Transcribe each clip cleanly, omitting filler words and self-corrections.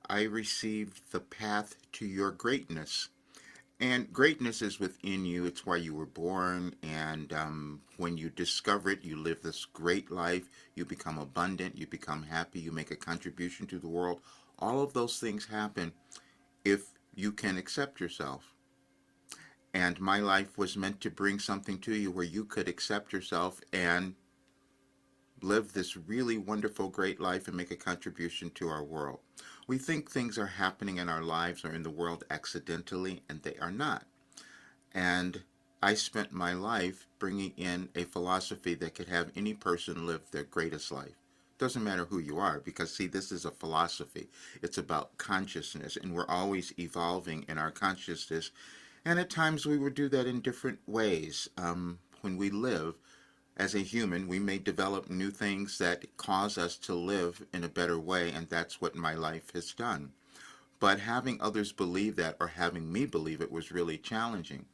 I received the path to your greatness. And greatness is within you. It's why you were born. And when you discover it, you live this great life. You become abundant. You become happy. You make a contribution to the world. All of those things happen if you can accept yourself. And my life was meant to bring something to you where you could accept yourself and live this really wonderful, great life and make a contribution to our world. We think things are happening in our lives or in the world accidentally, and they are not. And I spent my life bringing in a philosophy that could have any person live their greatest life. Doesn't matter who you are, because see, this is a philosophy. It's about consciousness, and we're always evolving in our consciousness. And at times we would do that in different ways. When we live, as a human, we may develop new things that cause us to live in a better way, and that's what my life has done. But having others believe that, or having me believe it, was really challenging.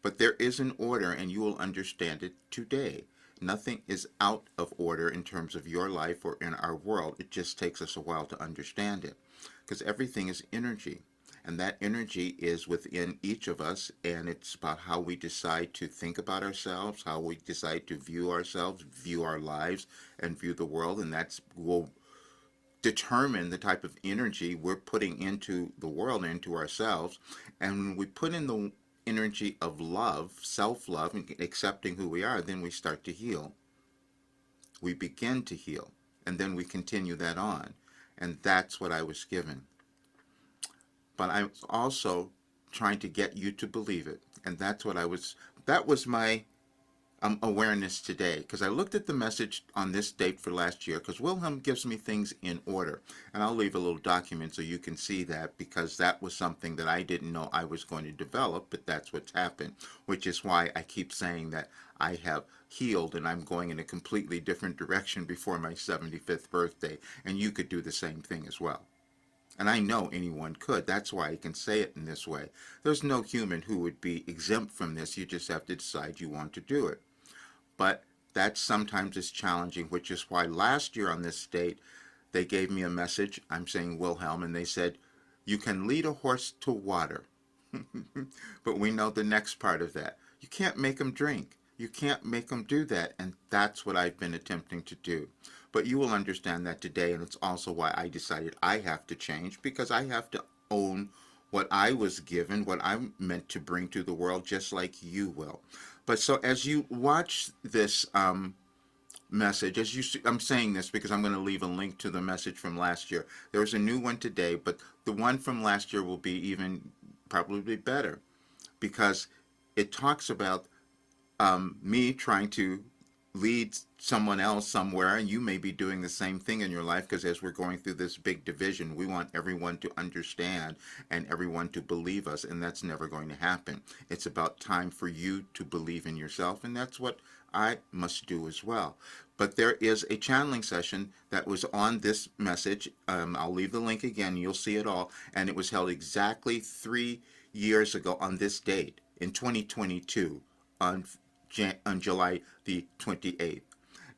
But there is an order, and you will understand it today. Nothing is out of order in terms of your life or in our world. It just takes us a while to understand it, because everything is energy. And that energy is within each of us, and it's about how we decide to think about ourselves, how we decide to view ourselves, view our lives, and view the world, and that will determine the type of energy we're putting into the world and into ourselves. And when we put in the energy of love, self-love, and accepting who we are, then we start to heal. We begin to heal, and then we continue that on. And that's what I was given. But I was also trying to get you to believe it. And that was my awareness today, because I looked at the message on this date for last year, because Wilhelm gives me things in order. And I'll leave a little document so you can see that, because that was something that I didn't know I was going to develop, but that's what's happened, which is why I keep saying that I have healed and I'm going in a completely different direction before my 75th birthday, and you could do the same thing as well. And I know anyone could. That's why I can say it in this way. There's no human who would be exempt from this. You just have to decide you want to do it. But that sometimes is challenging, which is why last year on this date, they gave me a message. I'm saying Wilhelm, and they said, you can lead a horse to water. But we know the next part of that. You can't make them drink. You can't make them do that. And that's what I've been attempting to do. But you will understand that today, and it's also why I decided I have to change, because I have to own what I was given, what I'm meant to bring to the world, just like you will. But so as you watch this message, as you see, I'm saying this because I'm going to leave a link to the message from last year. There's a new one today, but the one from last year will be even probably better, because it talks about me trying to lead someone else somewhere, and you may be doing the same thing in your life, because as we're going through this big division, we want everyone to understand and everyone to believe us, and that's never going to happen. It's about time for you to believe in yourself, and that's what I must do as well. But there is a channeling session that was on this message. I'll leave the link again, you'll see it all, and it was held exactly 3 years ago on this date in 2022 on July the 28th.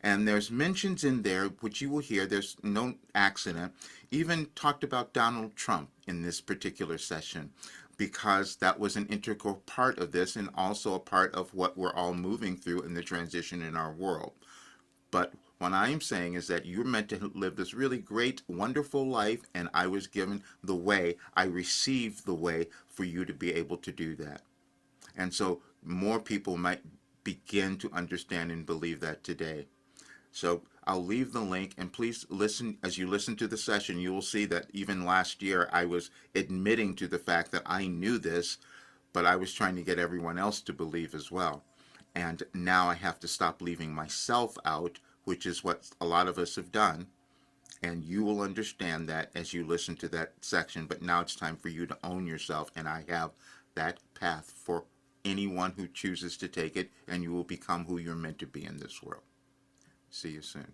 And there's mentions in there, which you will hear, there's no accident, even talked about Donald Trump in this particular session, because that was an integral part of this and also a part of what we're all moving through in the transition in our world. But what I'm saying is that you're meant to live this really great, wonderful life, and I was given the way, I received the way for you to be able to do that. And so more people might begin to understand and believe that today. So I'll leave the link, and please listen. As you listen to the session, you will see that even last year I was admitting to the fact that I knew this, but I was trying to get everyone else to believe as well. And now I have to stop leaving myself out, which is what a lot of us have done. And you will understand that as you listen to that section. But now it's time for you to own yourself, and I have that path for anyone who chooses to take it, and you will become who you're meant to be in this world. See you soon.